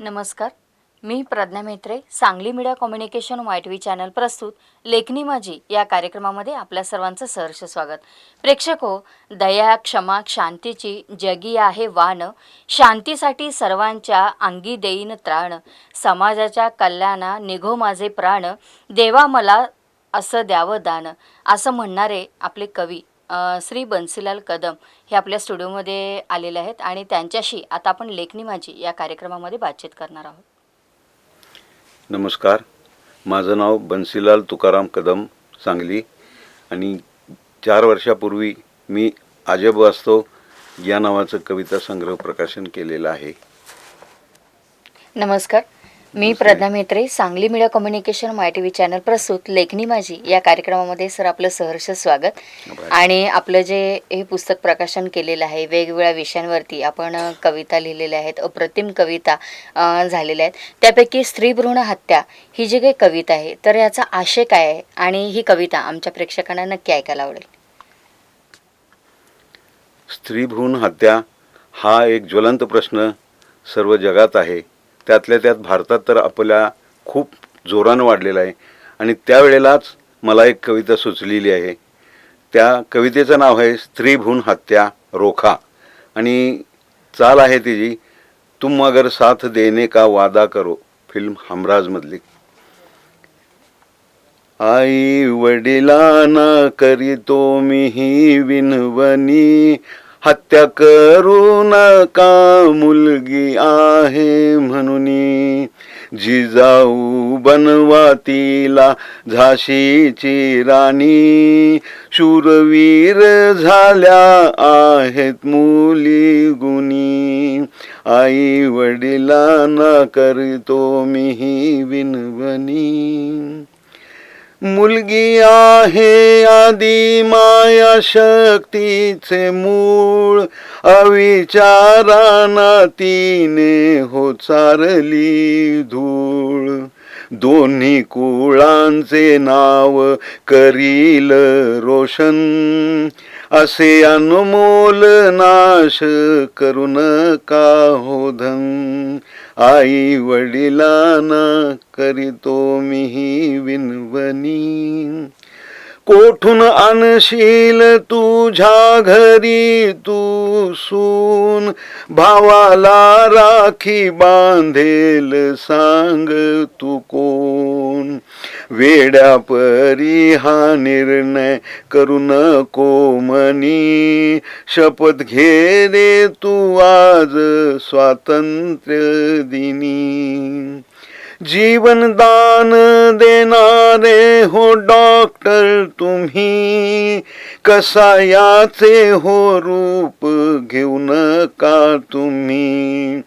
नमस्कार. मी Pragya Mhetre. Sangli Media Communication Y Channel प्रस्तुत लेखनी माझी या कार्यक्रमामध्ये आपल्या सर्वांचं सहर्ष स्वागत. प्रेक्षको, दया, क्षमा, शांतीची जगी आहे वाण. शांतीसाठी सर्वांच्या अंगी देईन त्राण. समाजाच्या कल्याणा निघो माझे प्राण. देवा मला असं द्यावं दान. असं म्हणणारे आपले कवी श्री बन्सीलाल कदम हे आपल्या स्टुडिओमध्ये आलेले आहेत आणि त्यांच्याशी आता आपण लेखनी माझी या कार्यक्रमामध्ये बातचीत करणार आहोत. नमस्कार, माझं नाव बन्सीलाल तुकाराम कदम, सांगली. आणि 4 वर्षापूर्वी मी अजब वास्तव या नावाचं कविता संग्रह प्रकाशन केलेलं आहे. नमस्कार. मी Pragya Mhetre. Sangli Media Communication Y Channel प्रस्तुत लेखनी माझी या कार्यक्रमामध्ये सर आपलं सहर्ष स्वागत. आणि आपलं जे हे पुस्तक प्रकाशन केलेलं आहे, वेगवेगळ्या विषयांवरती आपण कविता लिहिलेल्या आहेत, अप्रतिम कविता झालेल्या आहेत. त्यापैकी स्त्रीभ्रूण हत्या ही जी काही कविता आहे, तर याचा आशय काय आहे आणि ही कविता आमच्या प्रेक्षकांना नक्की ऐकायला आवडेल. स्त्रीभ्रूण हत्या हा एक ज्वलंत प्रश्न सर्व जगात आहे. त्यातल्या त्यात भारतात तर आपल्या खूप जोरानं वाढलेला आहे. आणि त्यावेळेलाच मला एक कविता सुचलेली आहे. त्या कवितेचं नाव आहे स्त्रीभ्रूण हत्या रोखा. आणि चाल आहे तिची तुम अगर साथ देने का वादा करो, फिल्म हमराजमधली. आई वडिलांना करीतो मीही विनवणी, हत्या करू नका मुलगी आहे म्हणूनी. जिजाऊ बनवा तिला झाशीची राणी, शूरवीर झाल्या आहेत मुली गुणी. आई वडिलांना करतो मीही विनवणी. मुलगी आहे आदी माया शक्तीचे मूळ, अविचाराना तिने हो चारली धूळ. दोन्ही कुळांचे नाव करील रोशन, असे अनमोल नाश करू नका हो धन. आई वडिलांना करीतो मीही विनवणी. कोठून आणशील तुझ्या घरी तू सून, भावाला राखी बांधेल सांग तू कोण. वेड्यापरी हा निर्णय करू नको मनी, शपथ घे रे तू आज स्वातंत्र्य दिनी. जीवनदान देणारे हो डॉक्टर तुम्ही, कसायाचे हो रूप घेऊ नका तुम्ही.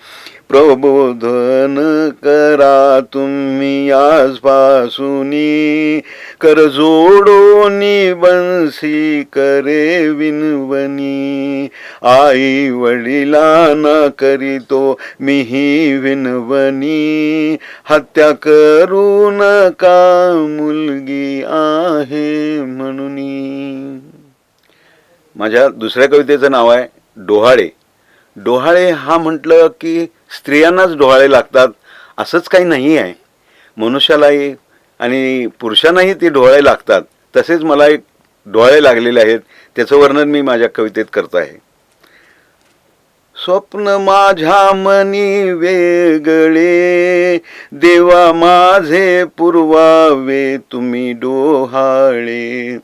प्रबोधन करा तुम्ही आजपासूनी, कर जोडोनी बन्सी करे विनवणी. आई वडिलांना करीतो मीही विनवणी, हत्या करू नका मुलगी आहे म्हणूनी. माझ्या दुसऱ्या कवितेचं नाव आहे डोहाळे. डोहाळे हा म्हटलं की स्त्रियांनाच डोहाळे लागतात असंच काही नाही आहे. मनुष्यालाही आणि पुरुषांनाही ते डोहाळे लागतात. तसेच मला एक डोहाळे लागलेले आहेत, त्याचं वर्णन मी माझ्या कवितेत करत आहे. स्वप्न माझ्या मनी वेगळे, देवा माझे पुरवावे तुम्ही डोहाळे.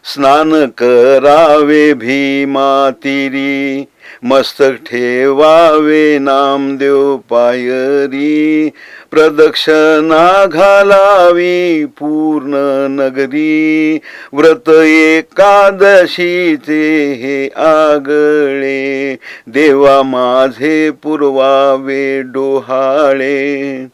स्नान करावे भीमा तीरी, मस्तक ठेवावे नामदेव पायरी. प्रदक्षिणा घालावी पूर्ण नगरी, व्रत एकादशीचे हे आगळे. देवा माझे पुरवावे डोहाळे.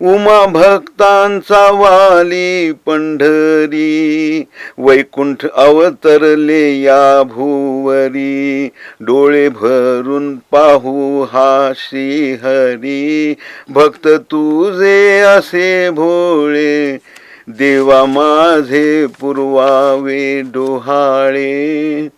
उमा भक्तांचा वाली पंढरी, वैकुंठ अवतरले या भुवरी. डोळे भरून पाहू हा श्रीहरी, भक्त तुझे असे भोळे. देवा माझे पुरवावे डोहाळे.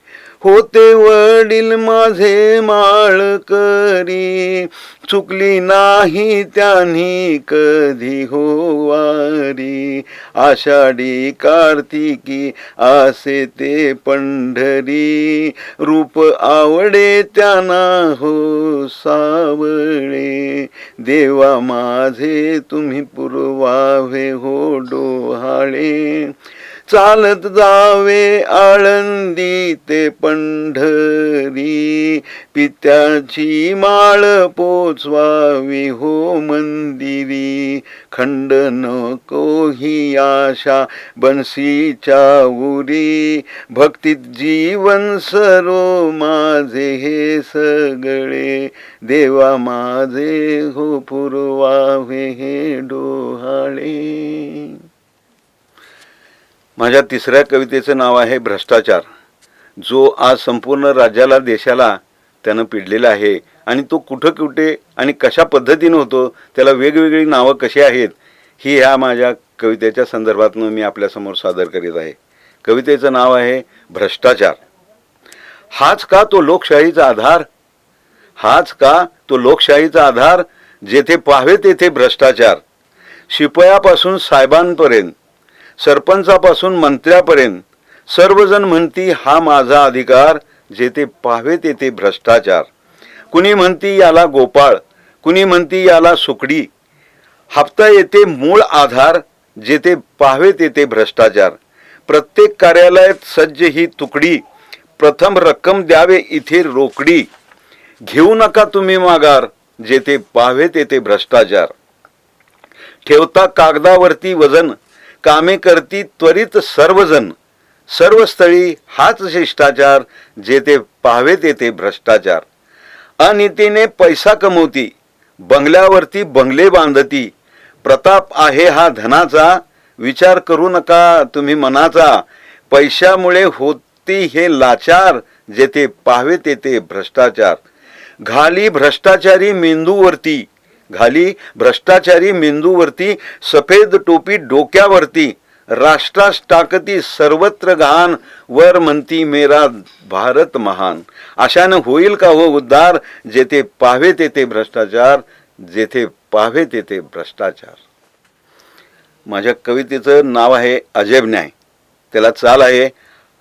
होते वडील माझे माळकरी, चुकली नाही त्यांनी कधी हो वारी. आषाढी कार्तिकी असे ते पंढरी, रूप आवडे त्यांना हो सावळे. देवा माझे तुम्ही पुरवावे हो डोहाळे, चालत जावे आळंदी ते पंढरी. पित्याची माळ पोचवावी हो मंदिरी, खंड नको ही आशा बनसीच्या उरी. भक्तीत जीवन सरो माझे हे सगळे, देवा माझे हो पुरवावे हे डोहाळे. माझ्या तिसऱ्या कवितेचं नाव आहे भ्रष्टाचार, जो आज संपूर्ण राज्याला देशाला त्यानं पिडलेला आहे. आणि तो कुठं कुठे आणि कशा पद्धतीनं होतो, त्याला वेगवेगळी नावं कशी आहेत, ही ह्या माझ्या कवितेच्या संदर्भातनं मी आपल्यासमोर सादर करीत आहे. कवितेचं नाव आहे भ्रष्टाचार. हाच का तो लोकशाहीचा आधार, हाच का तो लोकशाहीचा आधार, जेथे पाहावे तेथे भ्रष्टाचार. शिपायापासून साहेबांपर्यंत, सरपंचापासून मंत्र्यापर्यंत, सर्वजण म्हणती हा माझा अधिकार, जेथे पाहावे तेथे भ्रष्टाचार. कुणी म्हणती याला गोपाळ, कुणी म्हणती याला सुकडी. हप्ता येते मूळ आधार, जेथे पाहावे तेथे भ्रष्टाचार. प्रत्येक कार्यालयात सज्ज ही तुकडी, प्रथम रक्कम द्यावे इथे रोकडी. घेऊ नका तुम्ही माघार, जेथे पाहावे तेथे भ्रष्टाचार. ठेवता कागदावरती वजन, कामे करती त्वरित सर्वजण. सर्व स्थळी हाच शिष्टाचार, जेथे पाहावे तेथे भ्रष्टाचार. अनितीने पैसा कमवती, बंगल्यावरती बंगले बांधती. प्रताप आहे हा धनाचा, विचार करू नका तुम्ही मनाचा. पैशामुळे होती हे लाचार, जेथे पाहावे तेथे भ्रष्टाचार. घाली भ्रष्टाचारी मेंदूवरती, घाली भ्रष्टाचारी मेंदूवरती. सफेद टोपी डोक्यावरती, राष्ट्रास टाकती सर्वत्र घाण. वर म्हणती मेरा भारत महान. अशानं होईल का हो उद्धार, जेथे पाहावे तेथे भ्रष्टाचार, जेथे पाहावे तेथे भ्रष्टाचार. माझ्या कवितेचं नाव आहे अजब न्याय. त्याला चाल आहे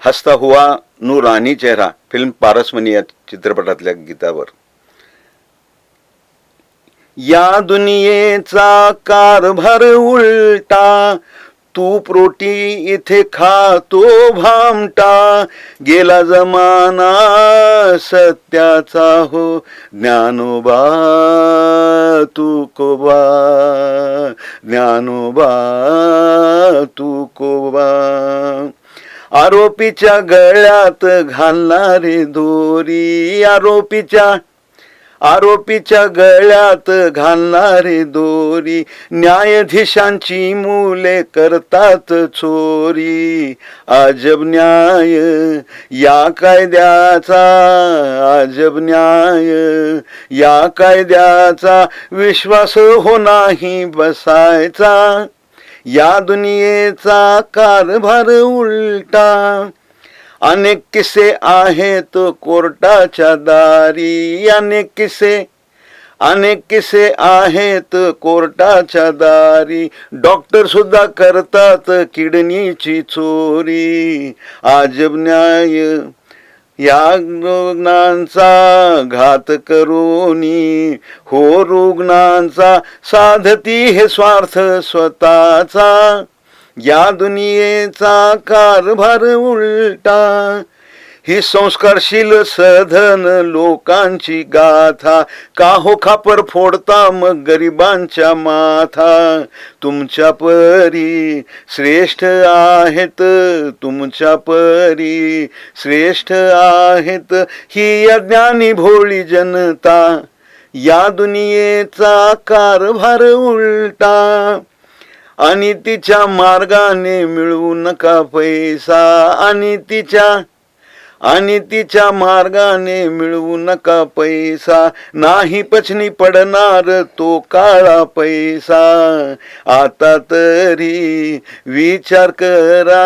हसता हुआ नूरानी चेहरा, फिल्म पारसमणी या चित्रपटातल्या गीतावर. या दुनियेचा कारभार उलटा, तूप रोटी इथे खातो भामटा. गेला जमाना सत्याचा हो ज्ञानोबा तुकोबा, ज्ञानोबा तुकोबा. आरोपीच्या गळ्यात घालणारे दोरी, आरोपीच्या गळ्यात घालणारे दोरी. न्यायाधीशांची मुले करतात चोरी. अजब न्याय या कायद्याचा, अजब न्याय या कायद्याचा. विश्वास हो नाही बसायचा, या दुनियेचा कारभार उलटा. अनेक किस्से आहेत कोर्टाच्या दारी, अनेक किस्से आहेत कोर्टाच्या दारी. डॉक्टर सुद्धा करतात किडनीची चोरी. अजब न्याय या रुग्णांचा घात करूनी, हो रुग्णांचा साधती हे स्वार्थ स्वतःचा. या दुनियेचा कारभार उलटा. ही संस्कारशील सधन लोकांची गाथा, का हो खापर फोडता मग गरिबांच्या माथा. तुमच्या परी श्रेष्ठ आहेत, तुमच्या परी श्रेष्ठ आहेत ही अज्ञानी भोळी जनता. या दुनियेचा कारभार उलटा. आणि तिच्या मार्गाने मिळवू नका पैसा, आणि आणि तिच्या मार्गाने मिळवू नका पैसा, नाही पचनी पडणार तो काळा पैसा. आता तरी विचार करा,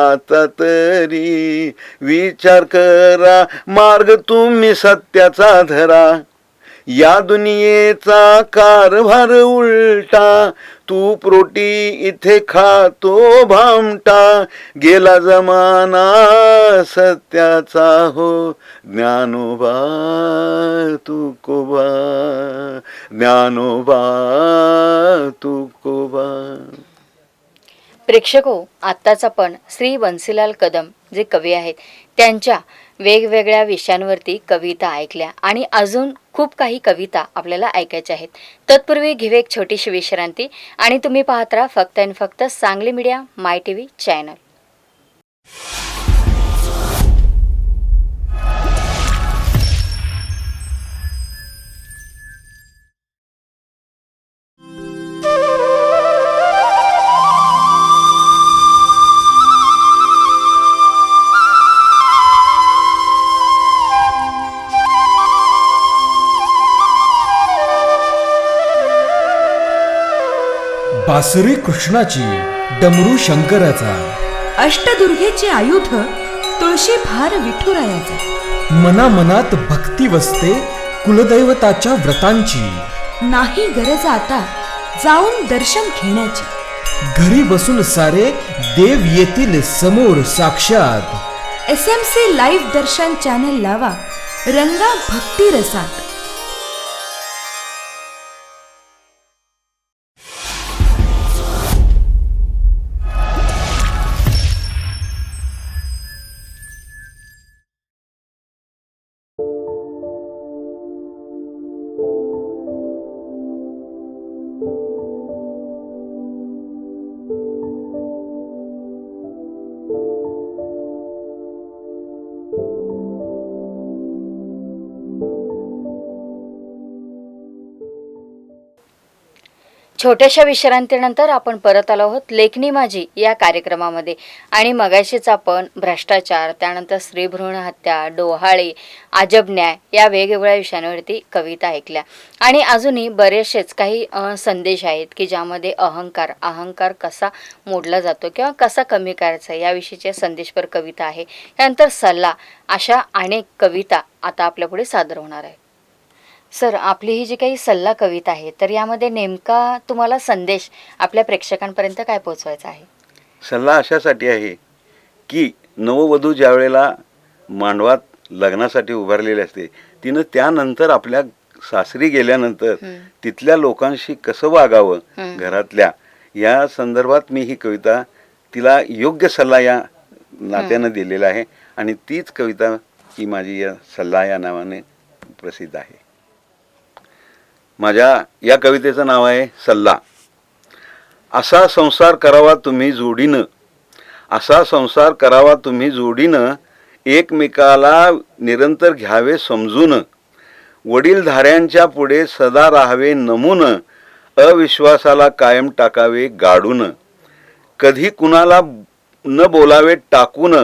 आता तरी विचार करा, मार्ग तुम्ही सत्याचा धरा. या दुनियेचा कारभार उलटा, तूप रोटी इथे खातो भामटा. गेला जमाना सत्याचा हो, ज्ञानोबा तुकोबा, ज्ञानोबा तुकोबा. प्रेक्षको, आत्ताच आपण श्री बन्सीलाल कदम जे कवी आहेत त्यांच्या वेगवेगळ्या विषयांवरती कविता ऐकल्या आणि अजून खूप काही कविता आपल्याला ऐकायच्या आहेत. तत्पूर्वी घेऊ एक छोटीशी विश्रांती आणि तुम्ही पाहत राहा फक्त आणि फक्त सांगली मीडिया माय टीव्ही चॅनल. बासरी कृष्णाची, डमरू शंकराचा, अष्टदुर्गेचे आयुध तुळशी भार विठुरायाचा. मनामनात भक्ती वसते कुलदैवताच्या व्रतांची. नाही गरज आता जाऊन दर्शन घेण्याची. घरी बसून सारे देव येतील समोर साक्षात. SMC लाईव्ह दर्शन चॅनल लावा, रंगा भक्ती रसात. छोट्याशा विश्रांतीनंतर आपण परत आलो आहोत लेखनी माझी या कार्यक्रमामध्ये. आणि मगाशीच आपण भ्रष्टाचार, त्यानंतर स्त्रीभ्रूण हत्या, डोहाळे, अजब न्याय या वेगवेगळ्या विषयांवरती कविता ऐकल्या. आणि अजूनही बरेचसेच काही संदेश आहेत की ज्यामध्ये अहंकार कसा मोडला जातो किंवा कसा कमी करायचा याविषयीचे संदेशपर कविता आहे. त्यानंतर सल्ला, अशा अनेक कविता आता आपल्यापुढे सादर होणार आहे. सर, आपली ही जी काही सल्ला कविता आहे तर यामध्ये नेमका तुम्हाला संदेश आपल्या प्रेक्षकांपर्यंत काय पोहोचवायचा आहे? सल्ला अशासाठी आहे की नववधू ज्या वेळेला मांडवात लग्नासाठी उभारलेली असते, तिनं त्यानंतर आपल्या सासरी गेल्यानंतर तिथल्या लोकांशी कसं वागावं घरातल्या, या संदर्भात मी ही कविता तिला योग्य सल्ला या नात्यानं दिलेला आहे. आणि तीच कविता ही माझी या सल्ला या नावाने प्रसिद्ध आहे. माझ्या या कवितेचं नाव आहे सल्ला. असा संसार करावा तुम्ही जोडीनं, असा संसार करावा तुम्ही जोडीनं, एकमेकाला निरंतर घ्यावे समजून, वडीलधाऱ्यांच्या पुढे सदा राहावे नमून, अविश्वासाला कायम टाकावे गाडून, कधी कुणाला न बोलावे टाकून,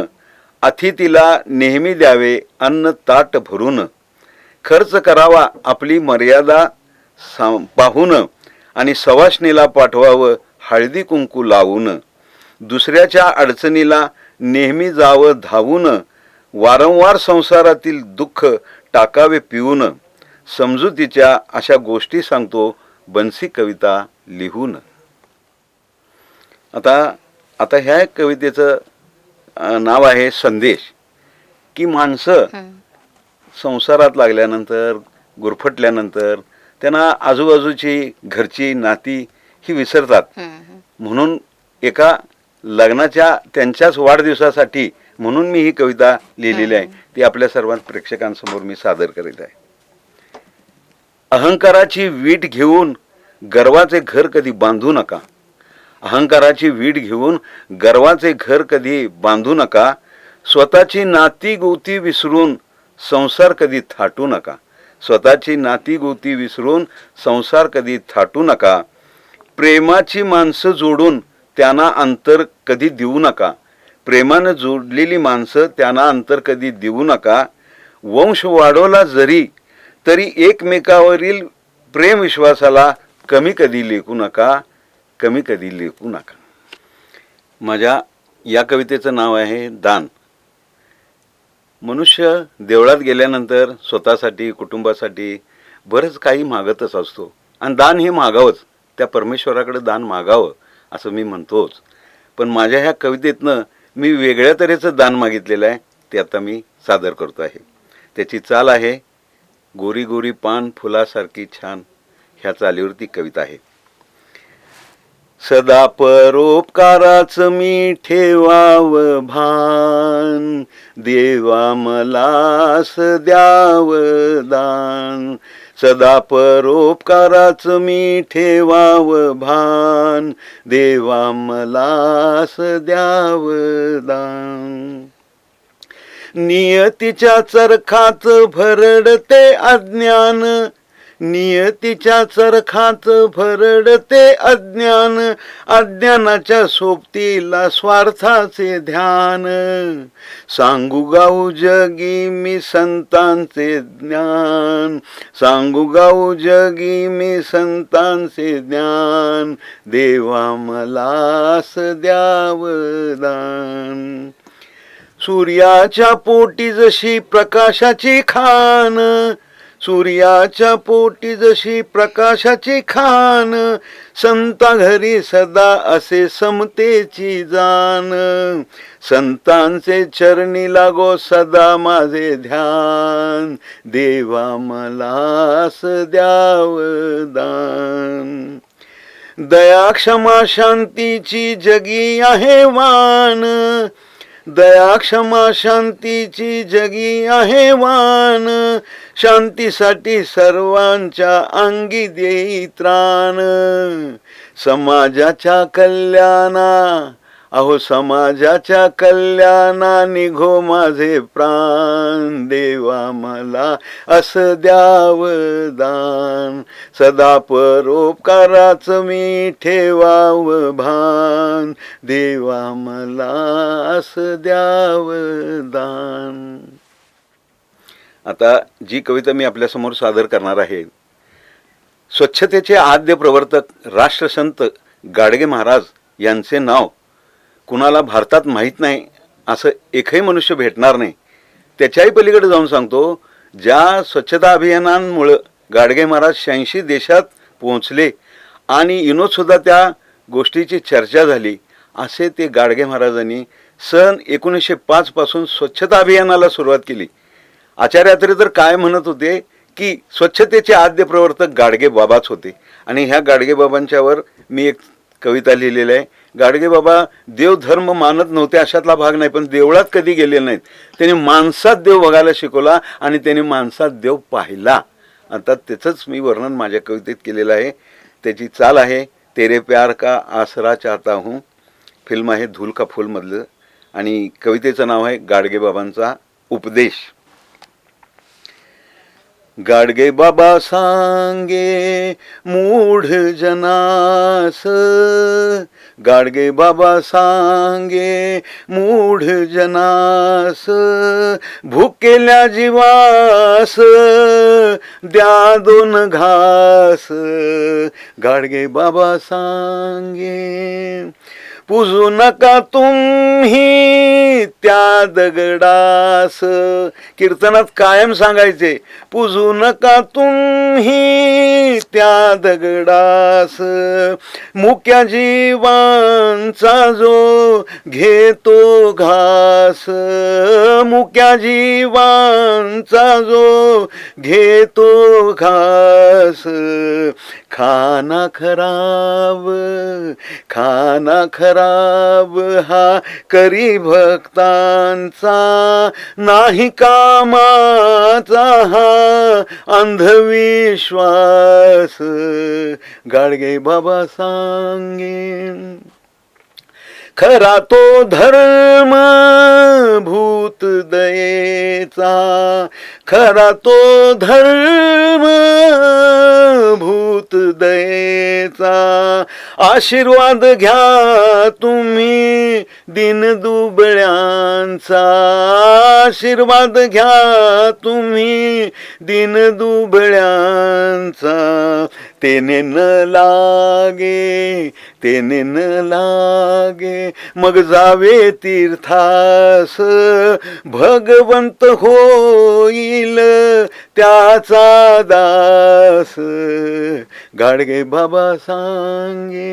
अतिथीला नेहमी द्यावे अन्न ताट भरून, खर्च करावा आपली मर्यादा पाहून, आणि सवाष्णीला पाठवावं हळदी कुंकू लावून, दुसऱ्याच्या अडचणीला नेहमी जावं धावून, वारंवार संसारातील दुःख टाकावे पिऊन, समजुतीच्या अशा गोष्टी सांगतो बन्सी कविता लिहून. आता ह्या कवितेचं नाव आहे संदेश. की माणसं संसारात लागल्यानंतर, गुरफटल्यानंतर त्यांना आजूबाजूची घरची नाती ही विसरतात. म्हणून एका लग्नाच्या त्यांच्याच वाढदिवसासाठी म्हणून मी ही कविता लिहिलेली आहे, ती आपल्या सर्व प्रेक्षकांसमोर मी सादर करीत आहे. अहंकाराची वीट घेऊन गर्वाचे घर कधी बांधू नका, अहंकाराची वीट घेऊन गर्वाचे घर कधी बांधू नका, स्वतःची नाती गोती विसरून संसार कधी थाटू नका, स्वतःची नाती गोती विसरून संसार कधी थाटू नका, प्रेमाची माणसं जोडून त्यांना अंतर कधी देऊ नका, प्रेमानं जोडलेली माणसं त्यांना अंतर कधी देऊ नका. वंश वाढवला जरी तरी एकमेकावरील प्रेम विश्वासाला कमी कधी लेखू नका, कमी कधी लेखू नका. माझ्या या कवितेचं नाव आहे दान. मनुष्य देवळात गेल्यानंतर स्वतःसाठी कुटुंबासाठी बरंच काही मागतच असतो आणि दान हे मागावंच, त्या परमेश्वराकडे दान मागावं असं मी म्हणतोच. पण माझ्या ह्या कवितेतनं मी वेगळ्या तऱ्हेचं दान मागितलेलं आहे, ते आता मी सादर करतो आहे. त्याची चाल आहे गोरी गोरी पान फुलासारखी छान, ह्या चालीवरती कविता आहे. सदा परोपकाराच मी ठेवावं भान, देवा मलास द्यावं दान. सदा परोपकाराच मी ठेवावं भान, देवा मलास द्यावं दान. नियतीच्या चरखात भरडते अज्ञान, नियतीच्या चरखात भरडते अज्ञान, अज्ञानाच्या सोबतीला स्वार्थाचे ध्यान. सांगू गाऊ जगी मी संतांचे ज्ञान, सांगू गाऊ जगी मी संतांचे ज्ञान, देवा मलास द्यावं दान. सूर्याच्या पोटी जशी प्रकाशाची खान, सूर्याच्या पोटी जशी प्रकाशाची खान, संता घरी सदा असे समतेची जाण. संतांचे चरणी लागो सदा माझे ध्यान, देवा मलास द्यावं दान. दया क्षमा शांतीची जगी आहे वान, दया क्षमा शांतीची जगी आहे वान. शांतीसाठी सर्वांच्या अंगी देई त्राण. समाजाच्या कल्याणा, अहो समाजाच्या कल्याणा निघो माझे प्राण, देवा मला असं द्यावं दान. सदा परोपकाराच मी ठेवावं भान, देवा मला असं द्यावं दान. आता जी कविता मी आपल्यासमोर सादर करणार आहे, स्वच्छतेचे आद्य प्रवर्तक राष्ट्रसंत गाडगे महाराज यांचे नाव कुणाला भारतात माहीत नाही असं एकही मनुष्य भेटणार नाही. त्याच्याही पलीकडे जाऊन सांगतो, ज्या स्वच्छता अभियानांमुळं गाडगे महाराज 86 देशात पोहोचले आणि युनोदसुद्धा त्या गोष्टीची चर्चा झाली, असे ते गाडगे महाराजांनी सन 1905 पासून स्वच्छता अभियानाला सुरुवात केली. आचार्य अत्रे तर काय म्हणत होते की स्वच्छतेचे आद्य प्रवर्तक गाडगे बाबाच होते. आणि ह्या गाडगे बाबांच्यावर मी एक कविता लिहिलेली आहे. गाडगे बाबा देवधर्म मानत नव्हते अशातला भाग नाही, पण देवळात कधी गेले नाहीत. त्यांनी माणसात देव बघायला शिकवला आणि त्यांनी माणसात देव पाहिला. आता त्याचंच मी वर्णन माझ्या कवितेत केलेलं आहे. त्याची चाल आहे तेरे प्यार का आसरा चाहता हूँ, फिल्म आहे धूल का फूल मधलं, आणि कवितेचं नाव आहे गाडगे बाबांचा उपदेश. गाडगे बाबा सांगे मूढ जनास, गाडगे बाबा सांगे मूढ जनास, भुकेल्या जीवास द्या दोन घास. गाडगे बाबा सांगे पूजू नका तुम्ही त्या दगडास. कीर्तनात कायम सांगायचे, पूजू नका तुम्ही त्या दगडास. मुक्या जीवांचा जो घेतो घास, मुक्या जीवांचा जो घेतो घास. खाना खराब, खाना खराब हा करी भक्तांचा, नाही कामाचा हा अंधविश्वास. गाडगे बाबा सांगे खरा तो धर्म भूत दयेचा, खरा तो धर्म भूत दयेचा, आशीर्वाद घ्या तुम्ही दिन दुबळ्यांचा, आशीर्वाद घ्या तुम्ही दिन दुबळ्यांचा, तेने न लागे, तेने न लागे, मग जावे तीर्थास, भगवंत होईल त्याचा दास, गाडगे बाबा सांगे.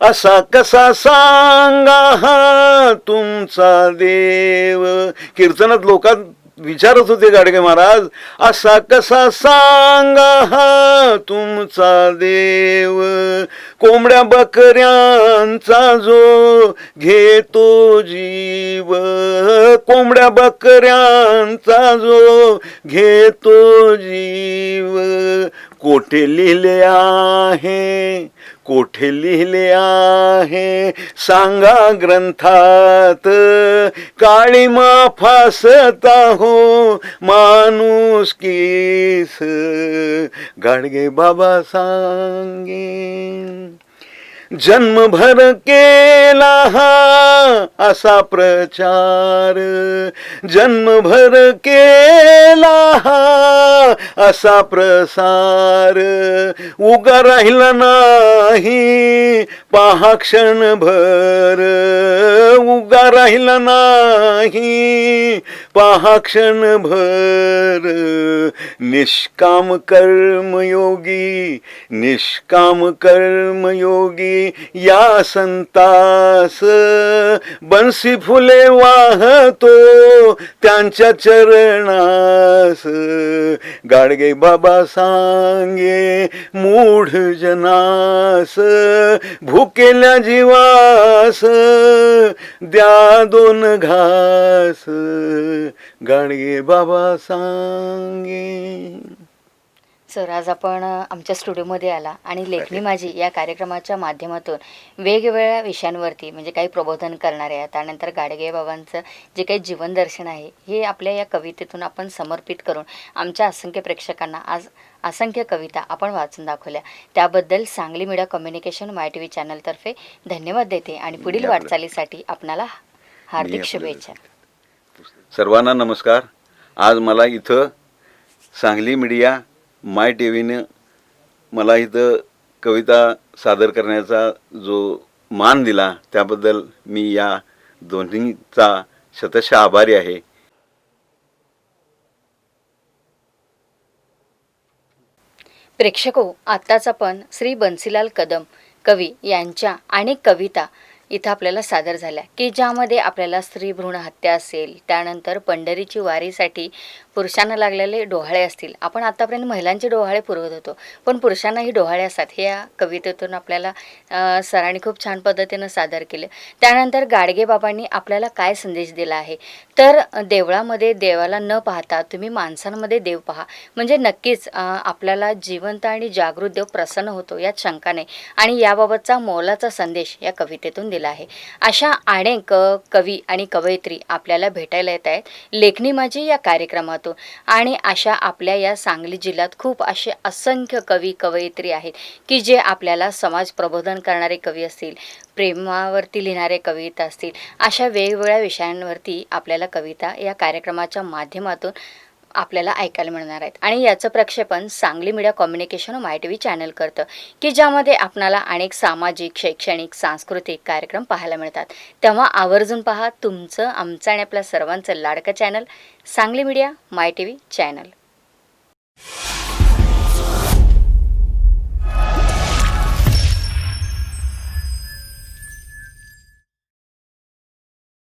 असा कसा सांगा हा तुमचा देव, कीर्तनात लोकात विचारत होते गाडगे महाराज, असा कसा सांगा हा तुमचा देव, कोंबड्या बकऱ्यांचा जो घेतो जीव, कोंबड्या बकऱ्यांचा जो घेतो जीव, कोठे लिहिले आहे, कोठे लिहिले आहे सांगा ग्रंथात, काळीमा फासता हो माणूस कीस, गाडगे बाबा सांगे. जन्मभर केला हा असा प्रचार, जन्मभर केला हा असा प्रसार, उगा राहिला नाही पहा क्षणभर, उगा राहिला नाही पहा क्षणभर, निष्काम कर्मयोगी, निष्काम कर्मयोगी या संतास, बन्सी फुले वाहतो त्यांच्या चरणास, गाडगे बाबा सांगे मूढ जनास, भुकेल्या जीवास द्या दोन घास, गाडगे बाबा सांगे. सर, आज आपण आमच्या स्टुडिओमध्ये आला आणि लेखनी माझी या कार्यक्रमाच्या माध्यमातून वेगवेगळ्या विषयांवरती म्हणजे काही प्रबोधन करणारे आहे, त्यानंतर गाडगे बाबांचं जे काही जीवनदर्शन आहे हे आपल्या या कवितेतून आपण समर्पित करून आमच्या असंख्य प्रेक्षकांना आज असंख्य कविता आपण वाचून दाखवल्या. त्याबद्दल सांगली मीडिया कम्युनिकेशन माय टी व्ही चॅनलतर्फे धन्यवाद देते आणि पुढील वाटचालीसाठी आपणाला हार्दिक शुभेच्छा. सर्वांना नमस्कार. आज मला इथं सांगली मीडिया माय टी व्हीनं मला इथं कविता सादर करण्याचा जो मान दिला त्याबद्दल मी या दोन्हीचा शतशः आभारी आहे. प्रेक्षको, आत्ताच आपण श्री बन्सीलाल कदम कवी यांच्या अनेक कविता इथं आपल्याला सादर झाल्या की ज्यामध्ये आपल्याला स्त्री भ्रूण हत्या असेल, त्यानंतर पंढरीची वारीसाठी पुरुषांना लागलेले डोहाळे असतील. आपण आतापर्यंत महिलांचे डोहाळे पुरवत होतो, पण पुरुषांनाही डोहाळे असतात हे या कवितेतून आपल्याला सरांनी खूप छान पद्धतीनं सादर केले. त्यानंतर गाडगे बाबांनी आपल्याला काय संदेश दिला आहे तर देवळामध्ये देवाला न पाहता तुम्ही माणसांमध्ये देव पहा, म्हणजे नक्कीच आपल्याला जिवंत आणि जागृत देव प्रसन्न होतो यात शंका नाही. आणि याबाबतचा मोलाचा संदेश या कवितेतून दिला आहे. अशा अनेक कवी आणि कवयित्री आपल्याला भेटायला येत आहेत लेखनी माझी या कार्यक्रमातून. आणि अशा आपल्या या सांगली जिल्ह्यात खूप असे असंख्य कवी कवयित्री आहेत की जे आपल्याला समाज प्रबोधन करणारे कवी असतील, प्रेमावरती लिहिणारे कविता असतील, अशा वेगवेगळ्या विषयांवरती आपल्याला कविता या कार्यक्रमाच्या माध्यमातून आपल्याला ऐकायला मिळणार आहेत. आणि याचं प्रक्षेपण सांगली मीडिया कम्युनिकेशन माय टी व्ही चॅनल करतं की ज्यामध्ये आपणाला अनेक सामाजिक, शैक्षणिक, सांस्कृतिक कार्यक्रम पाहायला मिळतात. तेव्हा आवर्जून पहा तुमचं, आमचं आणि आपल्या सर्वांचं लाडकं चॅनल सांगली मीडिया माय टी व्ही चॅनल.